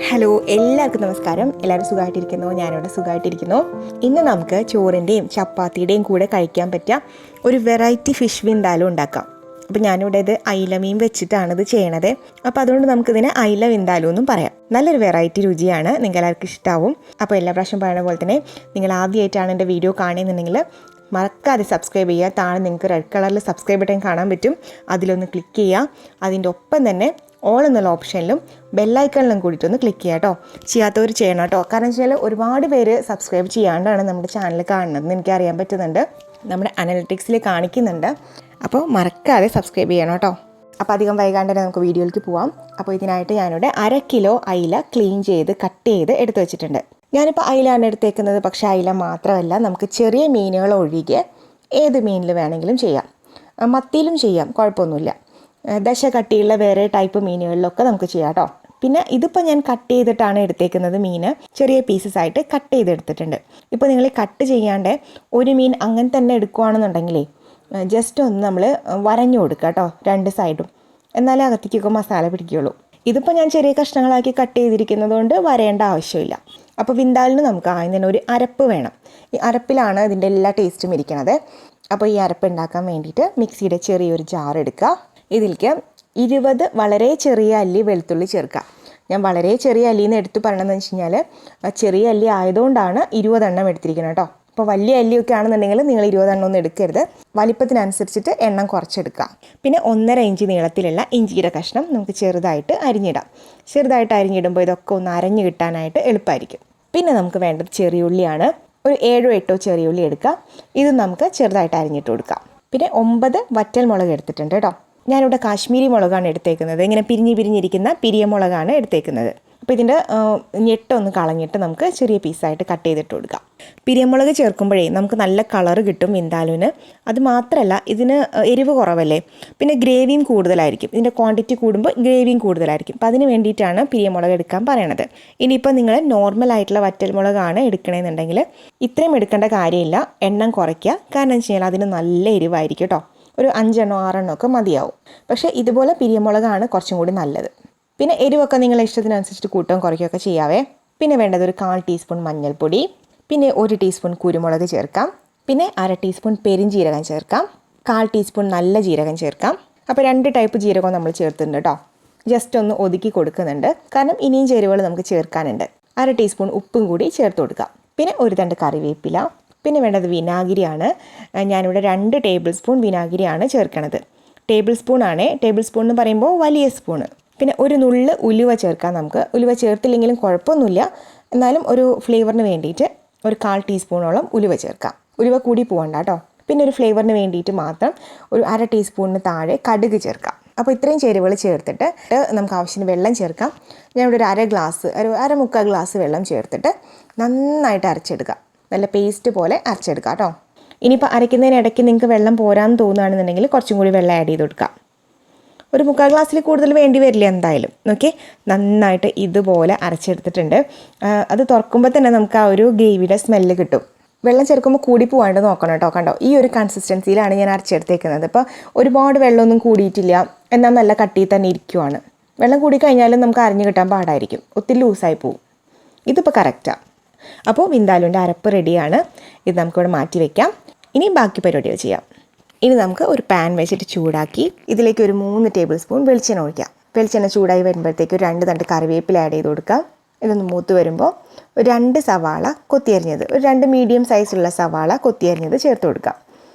Hello, എല്ലാവർക്കും നമസ്കാരം. എല്ലാവരും സുഖമായിട്ടിരിക്കുന്നു. ഞാനിവിടെ സുഖമായിട്ടിരിക്കുന്നു. ഇന്ന് നമുക്ക് ചോറിൻ്റെയും ചപ്പാത്തിയുടെയും കൂടെ കഴിക്കാൻ പറ്റിയ ഒരു വെറൈറ്റി ഫിഷ് വിന്താലോ ഉണ്ടാക്കാം. അപ്പോൾ ഞാനിവിടെ ഇത് അയിലമീൻ വെച്ചിട്ടാണ് ഇത് ചെയ്യണത്. അപ്പോൾ അതുകൊണ്ട് നമുക്കിതിനെ അയില വിന്താലോ എന്നും പറയാം. നല്ലൊരു വെറൈറ്റി രുചിയാണ്, നിങ്ങൾക്ക് എല്ലാവർക്കും ഇഷ്ടമാവും. അപ്പോൾ എല്ലാ പ്രാവശ്യം പറയുന്ന പോലെ തന്നെ നിങ്ങൾ ആദ്യമായിട്ടാണ് എൻ്റെ വീഡിയോ കാണുന്നുണ്ടെങ്കിൽ മറക്കാതെ സബ്സ്ക്രൈബ് ചെയ്യുക. താഴെ നിങ്ങൾക്ക് റെഡ് കളറിൽ സബ്സ്ക്രൈബ് ബട്ടൺ കാണാൻ പറ്റും, അതിലൊന്ന് ക്ലിക്ക് ചെയ്യുക. അതിൻ്റെ ഒപ്പം തന്നെ ഓൾ എന്നുള്ള ഓപ്ഷനിലും ബെല്ലൈക്കണിലും കൂടിയിട്ടൊന്ന് ക്ലിക്ക് ചെയ്യുക കേട്ടോ. ചെയ്യാത്തവർ ചെയ്യണം കേട്ടോ. കാരണം വെച്ചാൽ ഒരുപാട് പേര് സബ്സ്ക്രൈബ് ചെയ്യാണ്ടാണ് നമ്മുടെ ചാനൽ കാണുന്നതെന്ന് എനിക്കറിയാൻ പറ്റുന്നുണ്ട്, നമ്മുടെ അനലിറ്റിക്സിൽ കാണിക്കുന്നുണ്ട്. അപ്പോൾ മറക്കാതെ സബ്സ്ക്രൈബ് ചെയ്യണം കേട്ടോ. അപ്പോൾ അധികം വൈകാണ്ട് തന്നെ നമുക്ക് വീഡിയോയിലേക്ക് പോവാം. അപ്പോൾ ഇതിനായിട്ട് ഞാനിവിടെ 1/2 കിലോ അയില ക്ലീൻ ചെയ്ത് കട്ട് ചെയ്ത് എടുത്ത് വെച്ചിട്ടുണ്ട്. ഞാനിപ്പോൾ അയിലാണ് എടുത്തേക്കുന്നത്. പക്ഷേ അയില മാത്രമല്ല, നമുക്ക് ചെറിയ മീനുകൾ ഒഴികെ ഏത് മീനിൽ വേണമെങ്കിലും ചെയ്യാം. മത്തിയിലും ചെയ്യാം, കുഴപ്പമൊന്നുമില്ല. ദശ കട്ടിയുള്ള വേറെ ടൈപ്പ് മീനുകളിലൊക്കെ നമുക്ക് ചെയ്യാം കേട്ടോ. പിന്നെ ഇതിപ്പോൾ ഞാൻ കട്ട് ചെയ്തിട്ടാണ് എടുത്തേക്കുന്നത്. മീന് ചെറിയ പീസസ് ആയിട്ട് കട്ട് ചെയ്തെടുത്തിട്ടുണ്ട്. ഇപ്പോൾ നിങ്ങൾ കട്ട് ചെയ്യാണ്ട് ഒരു മീൻ അങ്ങനെ തന്നെ എടുക്കുകയാണെന്നുണ്ടെങ്കിലേ ജസ്റ്റ് ഒന്ന് നമ്മൾ വരഞ്ഞു കൊടുക്കുക കേട്ടോ, 2 സൈഡും. എന്നാലേ അകത്തേക്കൊക്കെ മസാല പിടിക്കുകയുള്ളൂ. ഇതിപ്പോൾ ഞാൻ ചെറിയ കഷ്ണങ്ങളാക്കി കട്ട് ചെയ്തിരിക്കുന്നത് കൊണ്ട് വരേണ്ട ആവശ്യമില്ല. അപ്പോൾ വിന്താലിന് നമുക്ക് ആദ്യം തന്നെ ഒരു അരപ്പ് വേണം. ഈ അരപ്പിലാണ് ഇതിൻ്റെ എല്ലാ ടേസ്റ്റും ഇരിക്കുന്നത്. അപ്പോൾ ഈ അരപ്പ് ഉണ്ടാക്കാൻ വേണ്ടിയിട്ട് മിക്സിയുടെ ചെറിയൊരു ജാർ എടുക്കുക. ഇതിലേക്ക് 20 വളരെ ചെറിയ അല്ലി വെളുത്തുള്ളി ചേർക്കുക. ഞാൻ വളരെ ചെറിയ അല്ലിന്ന് എടുത്ത് പറയണമെന്ന് വെച്ച് കഴിഞ്ഞാൽ ചെറിയ അല്ലി ആയതുകൊണ്ടാണ് 20 എണ്ണം എടുത്തിരിക്കുന്നത് കേട്ടോ. അപ്പോൾ വലിയ അല്ലിയൊക്കെ ആണെന്നുണ്ടെങ്കിൽ നിങ്ങൾ 20 എണ്ണം ഒന്നും എടുക്കരുത്. വലിപ്പത്തിനനുസരിച്ചിട്ട് എണ്ണം കുറച്ചെടുക്കുക. പിന്നെ 1.5 ഇഞ്ച് നീളത്തിലുള്ള ഇഞ്ചിയുടെ കഷ്ണം നമുക്ക് ചെറുതായിട്ട് അരിഞ്ഞിടാം. ചെറുതായിട്ട് അരിഞ്ഞിടുമ്പോൾ ഇതൊക്കെ ഒന്ന് അരഞ്ഞു കിട്ടാനായിട്ട് എളുപ്പമായിരിക്കും. പിന്നെ നമുക്ക് വേണ്ടത് ചെറിയുള്ളിയാണ്. ഒരു 7 8 ചെറിയുള്ളി എടുക്കുക. ഇത് നമുക്ക് ചെറുതായിട്ട് അരിഞ്ഞിട്ട് കൊടുക്കാം. പിന്നെ 9 വറ്റൽ മുളക് എടുത്തിട്ടുണ്ട് കേട്ടോ. ഞാനിവിടെ കാശ്മീരി മുളകാണ് എടുത്തേക്കുന്നത്. ഇങ്ങനെ പിരിഞ്ഞിരിക്കുന്ന പിരിയ മുളകാണ് എടുത്തേക്കുന്നത്. അപ്പോൾ ഇതിൻ്റെ ഞെട്ടൊന്ന് കളഞ്ഞിട്ട് നമുക്ക് ചെറിയ പീസായിട്ട് കട്ട് ചെയ്തിട്ട് കൊടുക്കാം. പിരിയമുളക് ചേർക്കുമ്പോഴേ നമുക്ക് നല്ല കളറ് കിട്ടും വിന്താലുവിന്. അത് മാത്രമല്ല, ഇതിന് എരിവ് കുറവല്ലേ, പിന്നെ ഗ്രേവിയും കൂടുതലായിരിക്കും. ഇതിൻ്റെ ക്വാണ്ടിറ്റി കൂടുമ്പോൾ ഗ്രേവിയും കൂടുതലായിരിക്കും. അപ്പോൾ അതിന് വേണ്ടിയിട്ടാണ് പിരിയമുളക് എടുക്കാൻ പറയണത്. ഇനിയിപ്പോൾ നിങ്ങൾ നോർമലായിട്ടുള്ള വറ്റൽമുളകാണ് എടുക്കണമെന്നുണ്ടെങ്കിൽ ഇത്രയും എടുക്കേണ്ട കാര്യമില്ല, എണ്ണം കുറയ്ക്കുക. കാരണം എന്ന് വെച്ച് കഴിഞ്ഞാൽ അതിന് നല്ല എരിവായിരിക്കും കേട്ടോ. ഒരു 5 എണ്ണോ 6 എണ്ണോ ഒക്കെ മതിയാവും. പക്ഷേ ഇതുപോലെ പിരിയമുളകാണ് കുറച്ചും കൂടി നല്ലത്. പിന്നെ എരിവൊക്കെ നിങ്ങളുടെ ഇഷ്ടത്തിനനുസരിച്ച് കൂട്ടവും കുറയ്ക്കുകയൊക്കെ ചെയ്യാവേ. പിന്നെ വേണ്ടത് ഒരു 1/4 ടീസ്പൂൺ മഞ്ഞൾപ്പൊടി, പിന്നെ 1 ടീസ്പൂൺ കുരുമുളക് ചേർക്കാം, പിന്നെ 1/2 ടീസ്പൂൺ പെരിഞ്ജീരകം ചേർക്കാം, 1/4 ടീസ്പൂൺ നല്ല ജീരകം ചേർക്കാം. അപ്പോൾ 2 ടൈപ്പ് ജീരകം നമ്മൾ ചേർത്തിട്ടുണ്ട് കേട്ടോ. ജസ്റ്റ് ഒന്ന് ഒതുക്കി കൊടുക്കുന്നുണ്ട്, കാരണം ഇനിയും ചേരുവകൾ നമുക്ക് ചേർക്കാനുണ്ട്. 1/2 ടീസ്പൂൺ ഉപ്പും കൂടി ചേർത്ത് കൊടുക്കാം. പിന്നെ ഒരു തണ്ട് കറിവേപ്പില. പിന്നെ വേണ്ടത് വിനാഗിരിയാണ്. ഞാനിവിടെ 2 ടേബിൾ സ്പൂൺ വിനാഗിരിയാണ് ചേർക്കണത്. ടേബിൾ സ്പൂൺ എന്ന് പറയുമ്പോൾ വലിയ സ്പൂണ്. പിന്നെ ഒരു നുള്ള് ഉലുവ ചേർക്കാം നമുക്ക്. ഉലുവ ചേർത്തില്ലെങ്കിലും കുഴപ്പമൊന്നുമില്ല, എന്നാലും ഒരു ഫ്ലേവറിന് വേണ്ടിയിട്ട് ഒരു 1/4 ടീസ്പൂണോളം ഉലുവ ചേർക്കാം. ഉലുവ കൂടി പോകണ്ട കേട്ടോ. പിന്നെ ഒരു ഫ്ലേവറിന് വേണ്ടിയിട്ട് മാത്രം ഒരു 1/2 ടീസ്പൂണിന് താഴെ കടുക് ചേർക്കാം. അപ്പോൾ ഇത്രയും ചേരുവകൾ ചേർത്തിട്ട് നമുക്ക് ആവശ്യത്തിന് വെള്ളം ചേർക്കാം. ഞാനിവിടെ ഒരു 1/2 ഗ്ലാസ് വെള്ളം ചേർത്തിട്ട് നന്നായിട്ട് അരച്ചെടുക്കാം. നല്ല പേസ്റ്റ് പോലെ അരച്ചെടുക്കാം കേട്ടോ. ഇനിയിപ്പോൾ അരയ്ക്കുന്നതിനിടയ്ക്ക് നിങ്ങൾക്ക് വെള്ളം പോരാന്ന് തോന്നുകയാണെന്നുണ്ടെങ്കിൽ കുറച്ചും കൂടി വെള്ളം ആഡ് ചെയ്ത് കൊടുക്കാം. ഒരു 1/4 ഗ്ലാസ്സിൽ കൂടുതൽ വേണ്ടി വരില്ല എന്തായാലും. ഓക്കെ, നന്നായിട്ട് ഇതുപോലെ അരച്ചെടുത്തിട്ടുണ്ട്. അത് തുറക്കുമ്പോൾ തന്നെ നമുക്ക് ആ ഒരു ഗ്രേവിയുടെ സ്മെല്ല് കിട്ടും. വെള്ളം ചേർക്കുമ്പോൾ കൂടി പോകാണ്ട് നോക്കണം കേട്ടോ. കണ്ടോ, ഈ ഒരു കൺസിസ്റ്റൻസിയിലാണ് ഞാൻ അരച്ചെടുത്തേക്കുന്നത്. അപ്പോൾ ഒരുപാട് വെള്ളമൊന്നും കൂടിയിട്ടില്ല, എന്നാൽ നല്ല കട്ടിയിൽ തന്നെ ഇരിക്കുവാണ്. വെള്ളം കൂടി കഴിഞ്ഞാലും നമുക്ക് അരിഞ്ഞു കിട്ടാൻ പാടായിരിക്കും, ഒത്തിരി ലൂസായി പോവും. ഇതിപ്പോൾ കറക്റ്റാണ്. അപ്പോൾ വിന്താലുവിൻ്റെ അരപ്പ് റെഡിയാണ്. ഇത് നമുക്കിവിടെ മാറ്റി വയ്ക്കാം. ഇനി ബാക്കി പരിപാടികൾ ചെയ്യാം. ഇനി നമുക്ക് ഒരു പാൻ വെച്ചിട്ട് ചൂടാക്കി ഇതിലേക്ക് ഒരു 3 ടേബിൾ സ്പൂൺ വെളിച്ചെണ്ണ ഒഴിക്കാം. വെളിച്ചെണ്ണ ചൂടായി വരുമ്പോഴത്തേക്ക് ഒരു 2 തണ്ട് കറിവേപ്പില ആഡ് ചെയ്ത് കൊടുക്കാം. ഇതൊന്ന് മൂത്ത് വരുമ്പോൾ ഒരു 2 സവാള കൊത്തിയരിഞ്ഞത്, ഒരു 2 മീഡിയം സൈസുള്ള സവാള കൊത്തിയരിഞ്ഞത് ചേർത്ത് കൊടുക്കാം.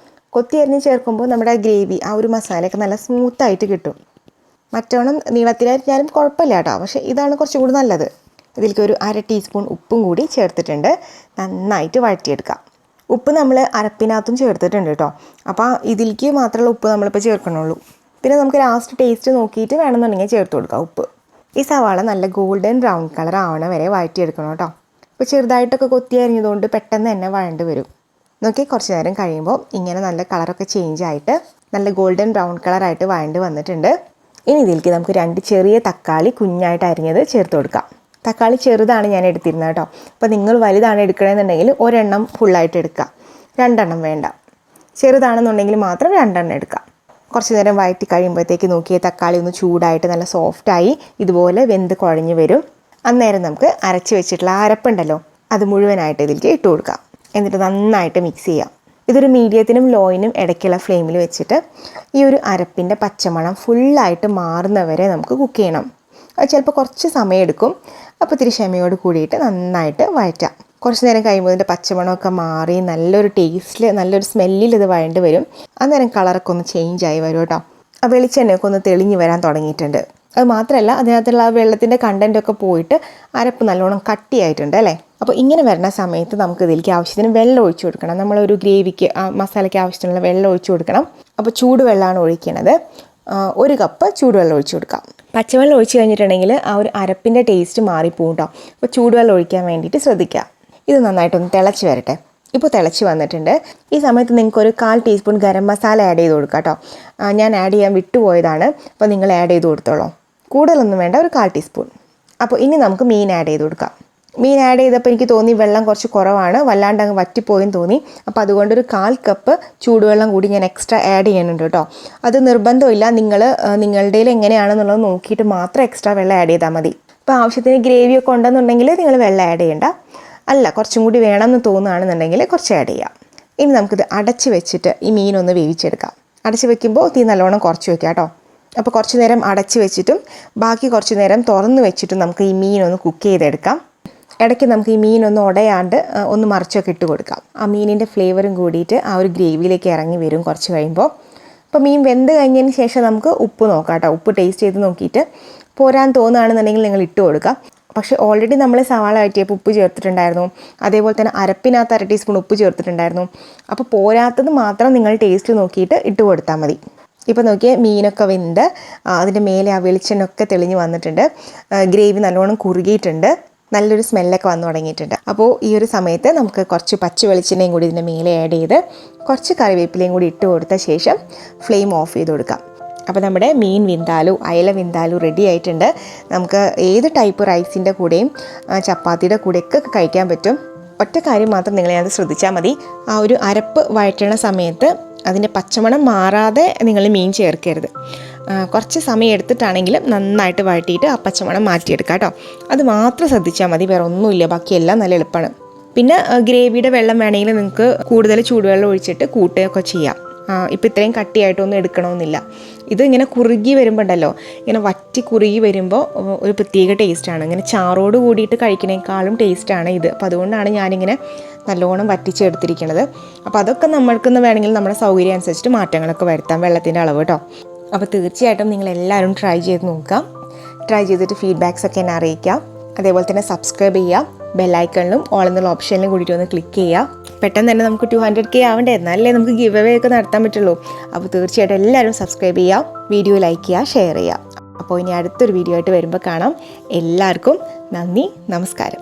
കൊത്തിയരിഞ്ഞ് ചേർക്കുമ്പോൾ നമ്മുടെ ഗ്രേവി ആ ഒരു മസാലയൊക്കെ നല്ല സ്മൂത്തായിട്ട് കിട്ടും. മറ്റോണം നീളത്തിലരിഞ്ഞാലും കുഴപ്പമില്ല കേട്ടോ, പക്ഷേ ഇതാണ് കുറച്ചും കൂടി നല്ലത്. ഇതിലേക്ക് ഒരു 1/2 ടീസ്പൂൺ ഉപ്പും കൂടി ചേർത്തിട്ടുണ്ട്. നന്നായിട്ട് വഴറ്റിയെടുക്കാം. ഉപ്പ് നമ്മൾ അരപ്പിനകത്തും ചേർത്തിട്ടുണ്ട് കേട്ടോ. അപ്പോൾ ഇതിലേക്ക് മാത്രമുള്ള ഉപ്പ് നമ്മളിപ്പോൾ ചേർക്കണുള്ളൂ. പിന്നെ നമുക്ക് ലാസ്റ്റ് ടേസ്റ്റ് നോക്കിയിട്ട് വേണമെന്നുണ്ടെങ്കിൽ ചേർത്ത് കൊടുക്കാം ഉപ്പ്. ഈ സവാള നല്ല ഗോൾഡൻ ബ്രൗൺ കളർ ആവണ വരെ വഴറ്റിയെടുക്കണം കേട്ടോ. ഇപ്പോൾ ചെറുതായിട്ടൊക്കെ കൊത്തി അരിഞ്ഞതുകൊണ്ട് പെട്ടെന്ന് തന്നെ വഴണ്ട് വരും. നോക്കി കുറച്ച് നേരം കഴിയുമ്പോൾ ഇങ്ങനെ നല്ല കളറൊക്കെ ചേഞ്ച് ആയിട്ട് നല്ല ഗോൾഡൻ ബ്രൗൺ കളറായിട്ട് വഴണ്ട് വന്നിട്ടുണ്ട്. ഇനി ഇതിലേക്ക് നമുക്ക് 2 ചെറിയ തക്കാളി കുഞ്ഞായിട്ട് അരിഞ്ഞത് ചേർത്ത് കൊടുക്കാം. തക്കാളി ചെറുതാണ് ഞാൻ എടുത്തിരുന്നത് കേട്ടോ. അപ്പോൾ നിങ്ങൾ വലുതാണ് എടുക്കണമെന്നുണ്ടെങ്കിൽ ഒരെണ്ണം ഫുള്ളായിട്ട് എടുക്കുക, 2 എണ്ണം വേണ്ട. ചെറുതാണെന്നുണ്ടെങ്കിൽ മാത്രം 2 എണ്ണം എടുക്കാം. കുറച്ച് നേരം വഴറ്റി കഴിയുമ്പോഴത്തേക്ക് നോക്കിയേ തക്കാളി ഒന്ന് ചൂടായിട്ട് നല്ല സോഫ്റ്റായി ഇതുപോലെ വെന്ത് കുഴഞ്ഞ് വരും. അന്നേരം നമുക്ക് അരച്ച് വെച്ചിട്ടുള്ള അരപ്പുണ്ടല്ലോ അത് മുഴുവനായിട്ട് ഇതിലേക്ക് ഇട്ട് കൊടുക്കാം. എന്നിട്ട് നന്നായിട്ട് മിക്സ് ചെയ്യാം. ഇതൊരു മീഡിയത്തിനും ലോയിനും ഇടയ്ക്കുള്ള ഫ്ലെയിമിൽ വെച്ചിട്ട് ഈ ഒരു അരപ്പിൻ്റെ പച്ചമണം ഫുള്ളായിട്ട് മാറുന്നവരെ നമുക്ക് കുക്ക് ചെയ്യണം. അത് ചിലപ്പോൾ കുറച്ച് സമയമെടുക്കും. അപ്പോൾ ഇത്തിരി ക്ഷമയോട് കൂടിയിട്ട് നന്നായിട്ട് വഴറ്റാം. കുറച്ച് നേരം കഴിയുമ്പോൾ ഇതിൻ്റെ പച്ചമണമൊക്കെ മാറി നല്ലൊരു ടേസ്റ്റിൽ നല്ലൊരു സ്മെല്ലിൽ ഇത് വഴണ്ട് വരും. അന്നേരം കളറൊക്കെ ഒന്ന് ചേഞ്ചായി വരും കേട്ടോ. ആ വെളിച്ചെണ്ണയൊക്കെ ഒന്ന് തെളിഞ്ഞ് വരാൻ തുടങ്ങിയിട്ടുണ്ട്. അത് മാത്രമല്ല അതിനകത്തുള്ള ആ വെള്ളത്തിൻ്റെ കണ്ടൻറ്റൊക്കെ പോയിട്ട് അരപ്പ് നല്ലോണം കട്ടിയായിട്ടുണ്ട് അല്ലേ. അപ്പോൾ ഇങ്ങനെ വരുന്ന സമയത്ത് നമുക്ക് ഇതിലേക്ക് ആവശ്യത്തിന് വെള്ളം ഒഴിച്ചു കൊടുക്കണം. നമ്മളൊരു ഗ്രേവിക്ക് മസാലയ്ക്ക് ആവശ്യത്തിനുള്ള വെള്ളം ഒഴിച്ചു കൊടുക്കണം. അപ്പോൾ ചൂടുവെള്ളമാണ് ഒഴിക്കുന്നത്. 1 കപ്പ് ചൂടുവെള്ളം ഒഴിച്ചു കൊടുക്കാം. പച്ചവെള്ളം ഒഴിച്ച് കഴിഞ്ഞിട്ടുണ്ടെങ്കിൽ ആ ഒരു അരപ്പിൻ്റെ ടേസ്റ്റ് മാറിപ്പോകും കേട്ടോ. അപ്പോൾ ചൂടുവെള്ളം ഒഴിക്കാൻ വേണ്ടിയിട്ട് ശ്രദ്ധിക്കുക. ഇത് നന്നായിട്ടൊന്ന് തിളച്ച് വരട്ടെ. ഇപ്പോൾ തിളച്ച് വന്നിട്ടുണ്ട്. ഈ സമയത്ത് നിങ്ങൾക്കൊരു 1/4 ടീസ്പൂൺ ഗരം മസാല ആഡ് ചെയ്ത് കൊടുക്കാം കേട്ടോ. ഞാൻ ആഡ് ചെയ്യാൻ വിട്ടുപോയതാണ്. അപ്പോൾ നിങ്ങൾ ആഡ് ചെയ്ത് കൊടുത്തോളൂ. കൂടുതലൊന്നും വേണ്ട, ഒരു 1/4 ടീസ്പൂൺ. അപ്പോൾ ഇനി നമുക്ക് മീൻ ആഡ് ചെയ്ത് കൊടുക്കാം. മീൻ ആഡ് ചെയ്തപ്പോൾ എനിക്ക് തോന്നി വെള്ളം കുറച്ച് കുറവാണ്, വല്ലാണ്ട് അങ്ങ് വറ്റിപ്പോയെന്ന് തോന്നി. അപ്പോൾ അതുകൊണ്ടൊരു 1/4 കപ്പ് ചൂടുവെള്ളം കൂടി ഞാൻ എക്സ്ട്രാ ആഡ് ചെയ്യുന്നുണ്ട് കേട്ടോ. അത് നിർബന്ധമില്ല, നിങ്ങളുടെ എങ്ങനെയാണെന്നുള്ളത് നോക്കിയിട്ട് മാത്രം എക്സ്ട്രാ വെള്ളം ആഡ് ചെയ്താൽ മതി. ഇപ്പോൾ ആവശ്യത്തിന് ഗ്രേവിയൊക്കെ ഉണ്ടെന്നുണ്ടെങ്കിൽ നിങ്ങൾ വെള്ളം ആഡ് ചെയ്യേണ്ട. അല്ല, കുറച്ചും കൂടി വേണമെന്ന് തോന്നുകയാണെന്നുണ്ടെങ്കിൽ കുറച്ച് ആഡ് ചെയ്യാം. ഇനി നമുക്കിത് അടച്ച് വെച്ചിട്ട് ഈ മീനൊന്ന് വേവിച്ചെടുക്കാം. അടച്ച് വെക്കുമ്പോൾ തീ നല്ലോണം കുറച്ച് വെക്കാം കേട്ടോ. അപ്പോൾ കുറച്ച് നേരം അടച്ച് വെച്ചിട്ടും ബാക്കി കുറച്ച് നേരം തുറന്ന് വെച്ചിട്ടും നമുക്ക് ഈ മീനൊന്ന് കുക്ക് ചെയ്തെടുക്കാം. ഇടയ്ക്ക് നമുക്ക് ഈ മീനൊന്ന് ഉടയാണ്ട് ഒന്ന് മറിച്ചൊക്കെ ഇട്ട് കൊടുക്കാം. ആ മീനിൻ്റെ ഫ്ലേവറും കൂടിയിട്ട് ആ ഒരു ഗ്രേവിയിലേക്ക് ഇറങ്ങി വരും കുറച്ച് കഴിയുമ്പോൾ. അപ്പോൾ മീൻ വെന്ത് കഴിഞ്ഞതിന് ശേഷം നമുക്ക് ഉപ്പ് നോക്കാം കേട്ടോ. ഉപ്പ് ടേസ്റ്റ് ചെയ്ത് നോക്കിയിട്ട് പോരാൻ തോന്നുകയാണെന്നുണ്ടെങ്കിൽ നിങ്ങൾ ഇട്ട് കൊടുക്കാം. പക്ഷേ ഓൾറെഡി നമ്മൾ സവാള വഴറ്റിയപ്പോൾ ഉപ്പ് ചേർത്തിട്ടുണ്ടായിരുന്നു. അതേപോലെ തന്നെ അരപ്പിനകത്ത് 1/2 ടീസ്പൂൺ ഉപ്പ് ചേർത്തിട്ടുണ്ടായിരുന്നു. അപ്പോൾ പോരാത്തത് മാത്രം നിങ്ങൾ ടേസ്റ്റ് നോക്കിയിട്ട് ഇട്ട് കൊടുത്താൽ മതി. ഇപ്പോൾ നോക്കിയാൽ മീനൊക്കെ വെന്ത് അതിൻ്റെ മേലെ ആ വെളിച്ചെണ്ണയൊക്കെ തെളിഞ്ഞ് വന്നിട്ടുണ്ട്. ഗ്രേവി നല്ലോണം കുറുകിയിട്ടുണ്ട്. നല്ലൊരു സ്മെല്ലൊക്കെ വന്നു തുടങ്ങിയിട്ടുണ്ട്. അപ്പോൾ ഈ ഒരു സമയത്ത് നമുക്ക് കുറച്ച് പച്ച വെളിച്ചെണ്ണയും കൂടി ഇതിൻ്റെ മേലെ ആഡ് ചെയ്ത് കുറച്ച് കറിവേപ്പിലയും കൂടി ഇട്ട് കൊടുത്ത ശേഷം ഫ്ലെയിം ഓഫ് ചെയ്ത് കൊടുക്കാം. അപ്പോൾ നമ്മുടെ മീൻ വിന്താലു, അയല വിന്താലു റെഡി ആയിട്ടുണ്ട്. നമുക്ക് ഏത് ടൈപ്പ് റൈസിൻ്റെ കൂടെയും ചപ്പാത്തിയുടെ കൂടെയൊക്കെ കഴിക്കാൻ പറ്റും. ഒറ്റ കാര്യം മാത്രം നിങ്ങളത് ശ്രദ്ധിച്ചാൽ മതി. ആ ഒരു അരപ്പ് വഴറ്റണ സമയത്ത് അതിൻ്റെ പച്ചമണം മാറാതെ നിങ്ങൾ മീൻ ചേർക്കരുത്. കുറച്ച് സമയം എടുത്തിട്ടാണെങ്കിലും നന്നായിട്ട് വഴറ്റിയിട്ട് ആ പച്ചമണം മാറ്റിയെടുക്കാം കേട്ടോ. അത് മാത്രം ശ്രദ്ധിച്ചാൽ മതി, വേറെ ഒന്നുമില്ല. ബാക്കിയെല്ലാം നല്ല എളുപ്പമാണ്. പിന്നെ ഗ്രേവിയുടെ വെള്ളം വേണമെങ്കിൽ നിങ്ങൾക്ക് കൂടുതൽ ചൂടുവെള്ളം ഒഴിച്ചിട്ട് കൂട്ടുകയൊക്കെ ചെയ്യാം. ഇപ്പോൾ ഇത്രയും കട്ടിയായിട്ടൊന്നും എടുക്കണമെന്നില്ല. ഇത് ഇങ്ങനെ കുറുകി വരുമ്പോൾ ഉണ്ടല്ലോ, ഇങ്ങനെ വറ്റി കുറുകി വരുമ്പോൾ ഒരു പ്രത്യേക ടേസ്റ്റാണ്. ഇങ്ങനെ ചാറോട് കൂടിയിട്ട് കഴിക്കണേക്കാളും ടേസ്റ്റാണ് ഇത്. അപ്പോൾ അതുകൊണ്ടാണ് ഞാനിങ്ങനെ നല്ലോണം വറ്റിച്ചെടുത്തിരിക്കുന്നത്. അപ്പോൾ അതൊക്കെ നമ്മൾക്കൊന്ന് വേണമെങ്കിൽ നമ്മുടെ സൗകര്യം അനുസരിച്ചിട്ട് മാറ്റങ്ങളൊക്കെ വരുത്താം, വെള്ളത്തിൻ്റെ അളവ് കേട്ടോ. അപ്പോൾ തീർച്ചയായിട്ടും നിങ്ങളെല്ലാവരും ട്രൈ ചെയ്ത് നോക്കാം. ട്രൈ ചെയ്തിട്ട് ഫീഡ്ബാക്സ് ഒക്കെ എന്നെ അറിയിക്കാം. അതേപോലെ തന്നെ സബ്സ്ക്രൈബ് ചെയ്യുക. ബെല്ലൈക്കണിലും ഓൾ എന്നുള്ള ഓപ്ഷനിലും കൂടിയിട്ട് ഒന്ന് ക്ലിക്ക് ചെയ്യുക. പെട്ടെന്ന് തന്നെ നമുക്ക് 200K ആവണ്ടേ, എന്നാലേ നമുക്ക് ഗിവ് അവേ ഒക്കെ നടത്താൻ പറ്റുള്ളൂ. അപ്പോൾ തീർച്ചയായിട്ടും എല്ലാവരും സബ്സ്ക്രൈബ് ചെയ്യുക, വീഡിയോ ലൈക്ക് ചെയ്യുക, ഷെയർ ചെയ്യുക. അപ്പോൾ ഇനി അടുത്തൊരു വീഡിയോ ആയിട്ട് വരുമ്പോൾ കാണാം. എല്ലാവർക്കും നന്ദി, നമസ്കാരം.